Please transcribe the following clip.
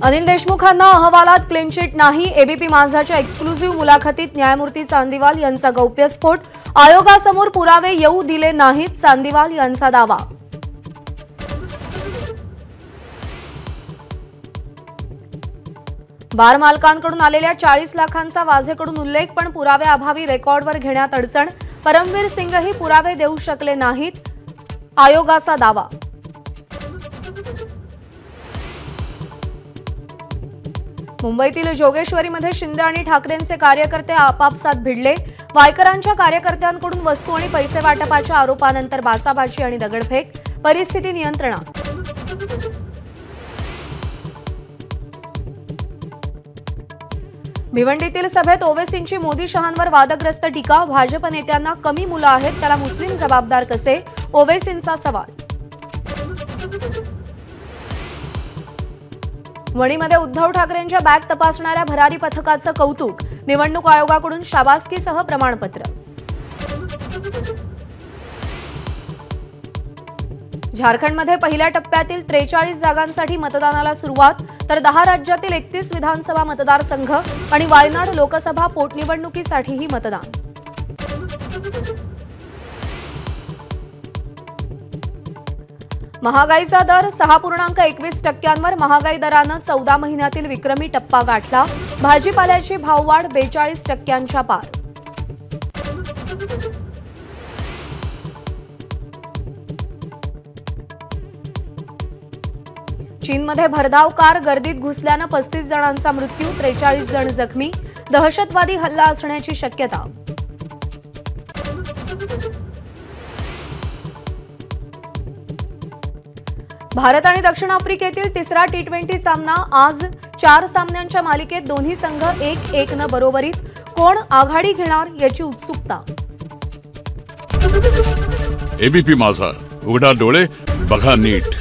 अनिल देशमुखांना अहवालात clean chit नाही। ABP माझाच्या exclusive मुलाखतीत न्यायमूर्ती चांदीवाल यांचा गौप्यस्फोट। आयोगासमोर पुरावे येऊ दिले नाहीत, चांदीवाल यांचा दावा। बार मालकांकडून आलेल्या 40 लाखांचा वाझेकडून उल्लेख, पण पुराव्याअभावी रेकॉर्डवर घेण्यात अडचण। परमवीर सिंगही पुरावे देऊ शकले नाहीत, आयोगाचा दावा। मुंबईतील जोगेश्वरीमध्ये शिंदे आणि ठाकरेंचे कार्यकर्ते आपापसात भिडले। वायकरांच्या कार्यकर्त्यांकडून वस्तू आणि पैसे वाटपाच्या आरोपानंतर बाचाबाची आणि दगडफेक। परिस्थिती नियंत्रणात। भिवंडीतील सभेत ओवेसींची मोदी शहांवर वादग्रस्त टीका। भाजप नेत्यांना कमी मुलं आहेत, त्याला मुस्लिम जबाबदार कसे? ओवेसींचा सवाल। वणीमध्ये उद्धव ठाकरेंच्या बॅग तपासणाऱ्या भरारी पथकाचं कौतुक। निवडणूक आयोगाकडून शाबासकीसह प्रमाणपत्र। झारखंडमध्ये पहिल्या टप्प्यातील 43 जागांसाठी मतदानाला सुरुवात, तर 10 राज्यातील 31 विधानसभा मतदारसंघ आणि वायनाड लोकसभा पोटनिवडणुकीसाठीही मतदान। महागाईचा दर 6.21%। महागाई दरानं 14 महिन्यातील विक्रमी टप्पा गाठला। भाजीपाल्याची भाववाढ 42% पार। चीनमध्ये भरधाव कार गर्दीत घुसल्यानं 35 जणांचा मृत्यू, 43 जण जखमी। दहशतवादी हल्ला असण्याची शक्यता। भारत आणि दक्षिण आफ्रिकेतील तिसरा टी20 सामना आज। 4 सामन्यांच्या मालिकेत दोन्ही संघ 1-1 न बरोबरीत। कोण आघाडी घेणार याची उत्सुकता। एबीपी माझा, उघडा डोळे बघा नीट।